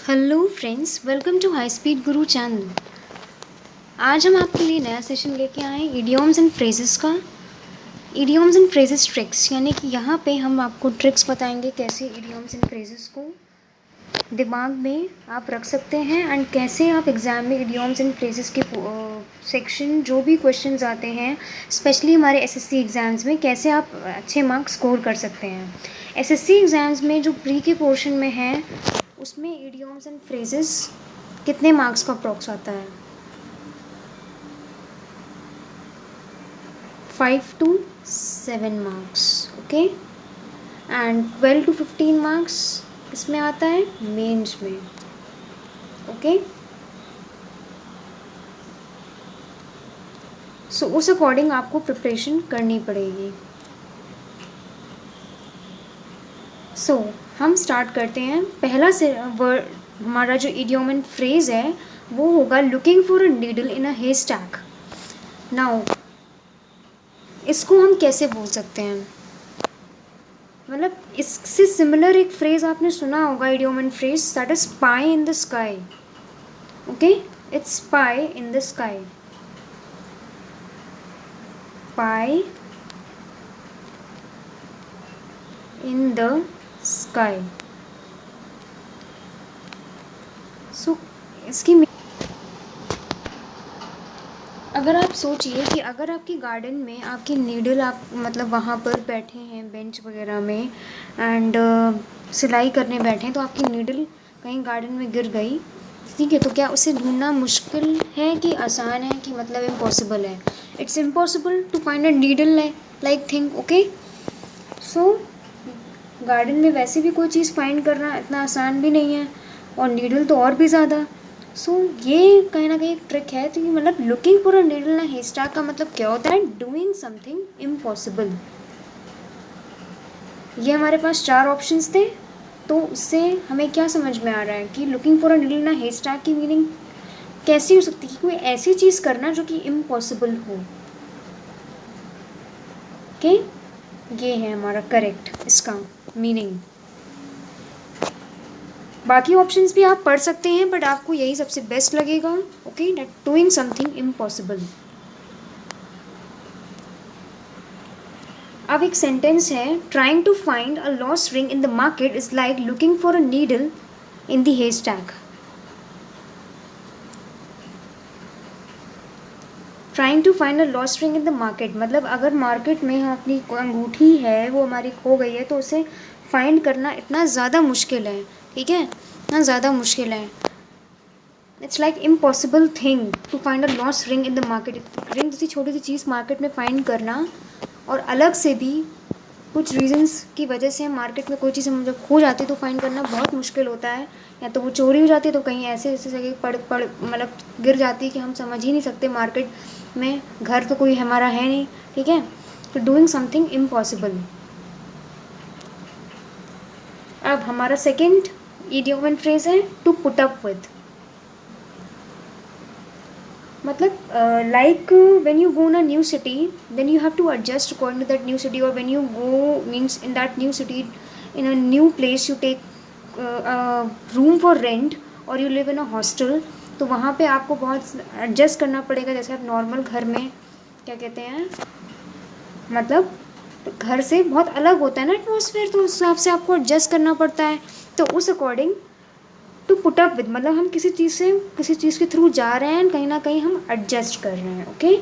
Hello friends, welcome to high speed Guru channel. आज हम आपके लिए नया सेशन लेके आए हैं इडियम्स एंड फ्रेजेस का। इडियम्स एंड फ्रेजेस ट्रिक्स, यानी कि यहाँ पे हम आपको ट्रिक्स बताएंगे कैसे इडियम्स एंड फ्रेजेस को दिमाग में आप रख सकते हैं एंड कैसे आप एग्ज़ाम में इडियम्स एंड फ्रेजेस के सेक्शन जो भी क्वेश्चंस आते हैं, स्पेशली हमारे एसएससी एग्ज़ाम्स में, कैसे आप अच्छे मार्क्स स्कोर कर सकते हैं। एसएससी एग्ज़ाम्स में जो प्री के पोर्शन में है उसमें इडियम्स एंड फ्रेजेस कितने मार्क्स का अप्रॉक्स आता है? 5 to 7 marks, okay. And 12 to 15 marks इसमें आता है मेंस में, ओके। सो उस अकॉर्डिंग आपको प्रिपरेशन करनी पड़ेगी। सो हम स्टार्ट करते हैं। पहला से वर्ड हमारा जो इडियम एंड फ्रेज है वो होगा looking for a needle in a haystack. Now इसको हम कैसे बोल सकते हैं? मतलब इससे सिमिलर एक फ्रेज आपने सुना होगा, idiom and phrase, that is pie in the sky, okay. It's pie in the sky, pie in the sky. So इसकी अगर आप सोचिए कि अगर आपकी गार्डन में आपकी नीडल, आप मतलब वहाँ पर बैठे हैं बेंच वगैरह में एंड सिलाई करने बैठे हैं, तो आपकी नीडल कहीं गार्डन में गिर गई, ठीक है, तो क्या उसे ढूंढना मुश्किल है कि आसान है, कि मतलब इम्पॉसिबल है? It's impossible to find a needle like thing, okay. So garden में वैसे भी कोई चीज़ फाइंड करना इतना आसान भी नहीं है, और नीडल तो और भी ज़्यादा। सो ये कहीं ना कहीं एक ट्रिक है। तो ये मतलब looking for a needle in a haystack का मतलब क्या होता है? Doing something impossible. ये हमारे पास 4 ऑप्शंस थे, तो उससे हमें क्या समझ में आ रहा है कि looking for a needle in a haystack की मीनिंग कैसी हो सकती है? कि कोई ऐसी चीज़ करना जो कि इम्पॉसिबल हो, ओके। ये है हमारा करेक्ट इसका मीनिंग। बाकी ऑप्शंस भी आप पढ़ सकते हैं, बट आपको यही सबसे बेस्ट लगेगा, okay, that doing something impossible. अब एक सेंटेंस है, trying to find a lost ring in the market is like looking for a needle in the haystack. Trying to find a lost ring in the market मतलब अगर market में हम अपनी अंगूठी है वो हमारी खो गई है, तो उसे फाइंड करना इतना ज़्यादा मुश्किल है, ठीक है, इतना ज़्यादा मुश्किल है। It's like impossible thing to find a lost ring in the market. Ring जैसी छोटी सी चीज़ मार्केट में फाइंड करना, और अलग से भी कुछ रीजंस की वजह से मार्केट में कोई चीज़ हम जब खो जाती है तो फाइंड करना बहुत मुश्किल होता है। या तो वो चोरी हो जाती है, तो कहीं ऐसे ऐसे जगह पड़ मतलब गिर जाती है कि हम समझ ही नहीं सकते। मार्केट में घर तो कोई हमारा है नहीं, ठीक है। तो डूइंग समथिंग इम्पॉसिबल। अब हमारा सेकेंड इडियम एंड फ्रेज है टू पुट अप विद। मतलब like when you go in a new city then you have to adjust according to that new city, और when you go means in that new city in a new place, you take room for rent और you live in a hostel, तो वहाँ पे आपको बहुत adjust करना पड़ेगा। जैसे आप नॉर्मल घर में क्या कहते हैं, मतलब घर से बहुत अलग होता है ना एटमोसफेयर, तो उस हिसाब से आपको एडजस्ट करना पड़ता है। तो उस according to put up with मतलब हम किसी चीज़ से किसी चीज़ के थ्रू जा रहे हैं, कहीं ना कहीं हम एडजस्ट कर रहे हैं, ओके।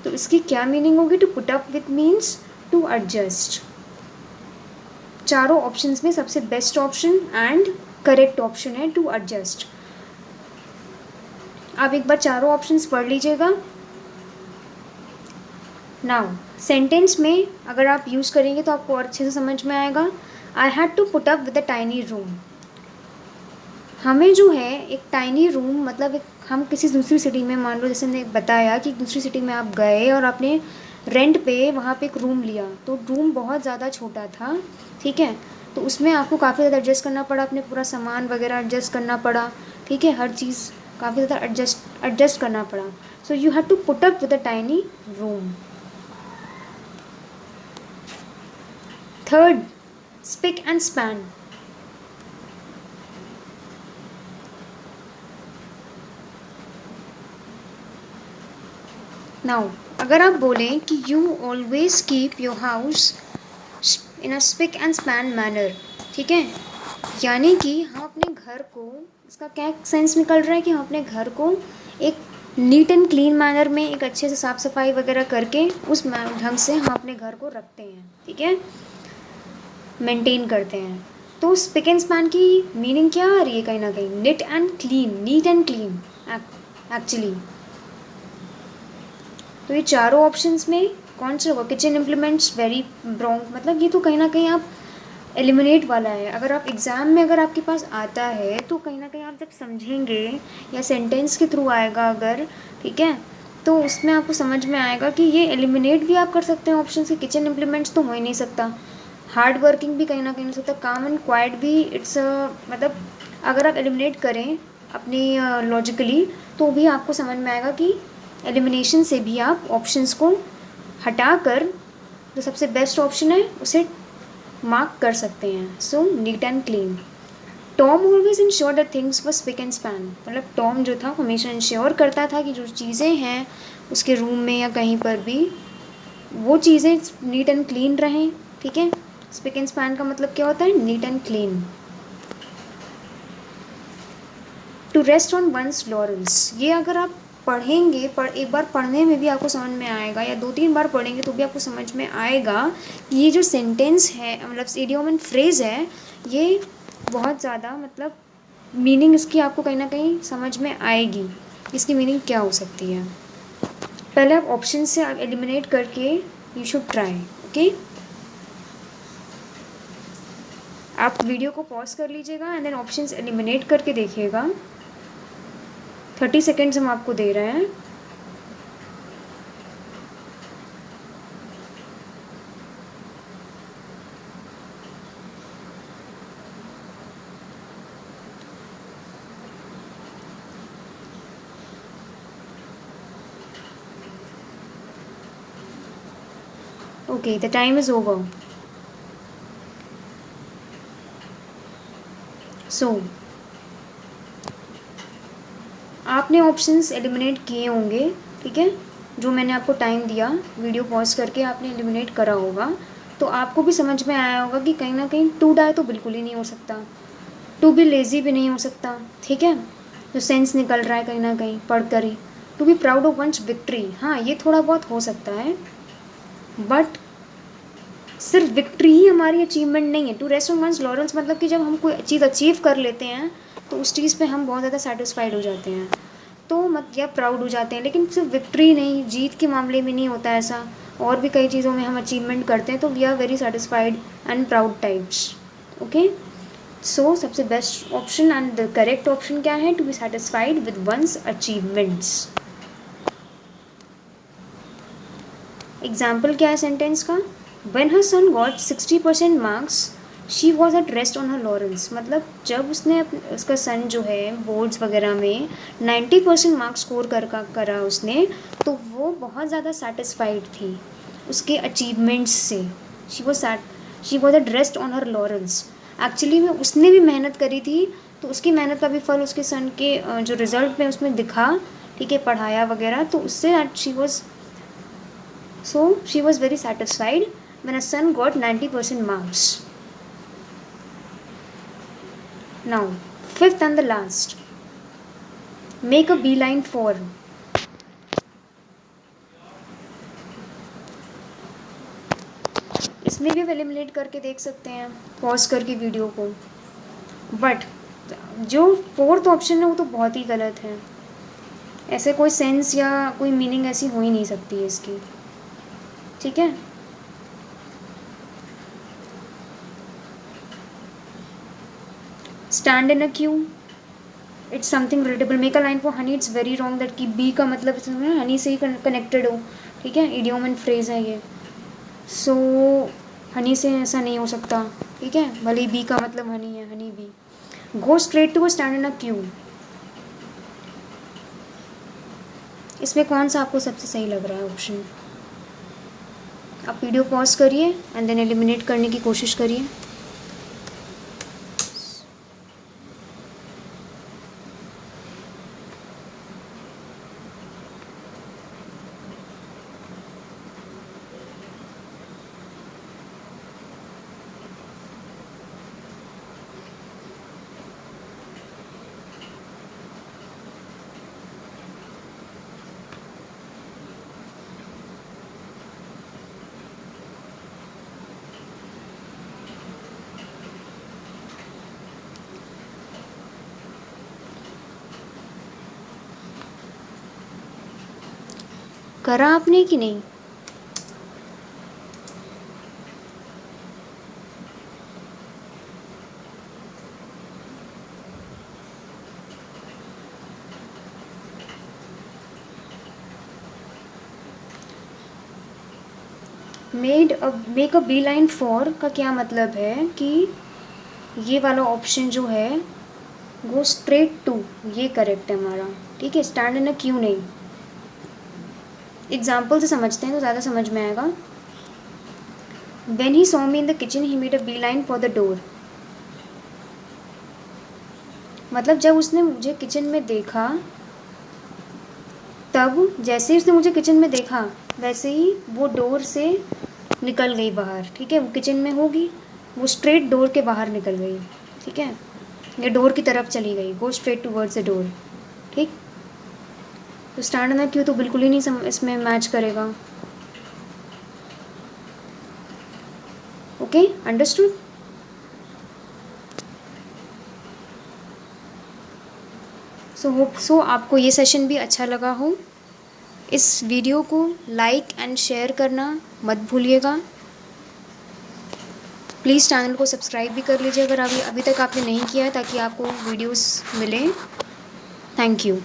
तो इसकी क्या मीनिंग होगी? To put up with means to adjust. चारों ऑप्शंस में सबसे best option and correct option है टू एडजस्ट। आप एक बार चारों ऑप्शंस पढ़ लीजिएगा। नाउ सेंटेंस में अगर आप यूज़ करेंगे तो आपको और अच्छे से समझ में आएगा। I had to put up with a tiny room. हमें जो है एक टाइनी रूम मतलब एक, हम किसी दूसरी सिटी में, मान लो जैसे मैंने बताया कि दूसरी सिटी में आप गए और आपने रेंट पे वहाँ पे एक रूम लिया, तो रूम बहुत ज़्यादा छोटा था, ठीक है। तो उसमें आपको काफ़ी ज़्यादा एडजस्ट करना पड़ा, अपने पूरा सामान वगैरह एडजस्ट करना पड़ा, ठीक है, हर चीज़ काफ़ी ज़्यादा एडजस्ट करना पड़ा। So you have to put up with a tiny room. Third, spick and span. Now अगर आप बोलें कि you always keep your house in a spick and span manner, ठीक है, यानी कि हम अपने घर को, इसका क्या सेंस निकल रहा है कि हम अपने घर को एक नीट एंड क्लीन मैनर में, एक अच्छे से साफ़ सफाई वगैरह करके उस ढंग से हम अपने घर को रखते हैं, ठीक है, मेंटेन करते हैं। तो स्पिक एंड स्पैन की मीनिंग क्या आ रही है, कहीं ना कहीं NEET and clean, NEET and clean actually. तो ये चारों ऑप्शंस में कौन सा होगा, किचन इम्प्लीमेंट्स वेरी रॉन्ग, मतलब ये तो कहीं ना कहीं आप एलिमिनेट वाला है। अगर आप एग्ज़ाम में अगर आपके पास आता है तो कहीं ना कहीं आप जब समझेंगे या सेंटेंस के थ्रू आएगा अगर, ठीक है, तो उसमें आपको समझ में आएगा कि ये एलिमिनेट भी आप कर सकते हैं ऑप्शन से, किचन इम्प्लीमेंट्स तो हो ही नहीं सकता, हार्ड वर्किंग भी कहीं ना कहीं नहीं सकता, काम एंड क्वाइट भी इट्स मतलब अगर आप एलिमिनेट करें अपनी लॉजिकली तो भी आपको समझ में आएगा कि एलिमिनेशन से भी आप ऑप्शंस को हटाकर जो सबसे बेस्ट ऑप्शन है उसे मार्क कर सकते हैं। So neat and clean. Tom always ensure that things were spick and span, मतलब टॉम जो था हमेशा इंश्योर करता था कि जो चीज़ें हैं उसके रूम में या कहीं पर भी वो चीज़ें नीट एंड क्लीन रहें, ठीक है। स्पिक एंड स्पैन का मतलब क्या होता है, neat and clean. To rest on one's laurels, ये अगर आप पढ़ेंगे, एक बार पढ़ने में भी आपको समझ में आएगा या 2-3 बार पढ़ेंगे तो भी आपको समझ में आएगा कि ये जो सेंटेंस है, मतलब इडियम एंड फ्रेज़ है, ये बहुत ज़्यादा मतलब मीनिंग इसकी आपको कहीं ना कहीं समझ में आएगी, इसकी मीनिंग क्या हो सकती है। पहले आप ऑप्शन से आप एलिमिनेट करके यू शुड ट्राई, ओके। आप वीडियो को पॉज कर लीजिएगा एंड देन ऑप्शंस एलिमिनेट करके देखिएगा। 30 सेकेंड्स हम आपको दे रहे हैं। Okay, the time is over. So, आपने ऑप्शंस एलिमिनेट किए होंगे, ठीक है, जो मैंने आपको टाइम दिया वीडियो पॉज करके आपने एलिमिनेट करा होगा, तो आपको भी समझ में आया होगा कि कहीं ना कहीं टू डाई तो बिल्कुल ही नहीं हो सकता, टू बी लेज़ी भी नहीं हो सकता, ठीक है, जो सेंस निकल रहा है कहीं ना कहीं पढ़ कर ही। To be proud of one's victory, हाँ ये थोड़ा बहुत हो सकता है, बट सिर्फ विक्ट्री ही हमारी अचीवमेंट नहीं है। To rest on one's laurels मतलब कि जब हम कोई चीज़ अचीव कर लेते हैं तो उस चीज़ पे हम बहुत ज़्यादा सेटिस्फाइड हो जाते हैं, तो मत या प्राउड हो जाते हैं, लेकिन सिर्फ विक्ट्री नहीं, जीत के मामले में नहीं होता ऐसा, और भी कई चीज़ों में हम अचीवमेंट करते हैं तो we are very satisfied and proud types, okay. So सबसे best option and the correct option क्या है, to be satisfied with one's achievements. Example क्या है सेंटेंस का, When her son got 60% marks, she was at rest on her laurels, मतलब जब उसने उसका सन जो है बोर्ड्स वगैरह में 90% मार्क्स स्कोर करा उसने, तो वो बहुत ज़्यादा सेटिस्फाइड थी उसके अचीवमेंट्स से। She was at rest on her laurels, actually में उसने भी मेहनत करी थी तो उसकी मेहनत का भी फल उसके सन के जो रिज़ल्ट में उसमें दिखा, ठीक है, पढ़ाया वगैरह, तो उससे she was very satisfied when her son got 90% marks. Now, fifth and the last, make a beeline for. इसमें भी एलिमिनेट करके देख सकते हैं पॉज करके वीडियो को, बट जो फोर्थ ऑप्शन है वो तो बहुत ही गलत है, ऐसे कोई सेंस या कोई मीनिंग ऐसी हो ही नहीं सकती है इसकी, ठीक है। Stand in a Q, it's something relatable, make a line for Honey, it's very wrong that कि बी का मतलब इसमें हनी से ही कनेक्टेड हो, ठीक है, इडियम एंड फ्रेज है ये। सो हनी से ऐसा नहीं हो सकता, ठीक है, भले ही बी का मतलब हनी है, honey bee. Go straight to stand in a queue, इसमें कौन सा आपको सबसे सही लग रहा है ऑप्शन, आप वीडियो पॉज करिए एंड देन एलिमिनेट करने की कोशिश करिए। करा आपने कि नहीं? Make a beeline for का क्या मतलब है कि ये वाला ऑप्शन जो है गो स्ट्रेट टू, ये करेक्ट है हमारा। ठीक है, स्टैंड इन अ क्यू नहीं। एग्जाम्पल से समझते हैं तो ज़्यादा समझ में आएगा। When he saw me in the kitchen he made a beeline for the door. मतलब जब उसने मुझे किचन में देखा, तब जैसे ही उसने मुझे किचन में देखा वैसे ही वो डोर से निकल गई बाहर। ठीक है, वो किचन में होगी, वो स्ट्रेट डोर के बाहर निकल गई। ठीक है, ये डोर की तरफ चली गई, go straight towards the door. ठीक, तो स्टैंड ना क्यों तो बिल्कुल ही नहीं इसमें मैच करेगा। Okay, understood. So hope so आपको ये सेशन भी अच्छा लगा हो। इस वीडियो को लाइक एंड शेयर करना मत भूलिएगा। प्लीज़ चैनल को सब्सक्राइब भी कर लीजिए अगर अभी तक आपने नहीं किया है, ताकि आपको वीडियोस मिलें। Thank you.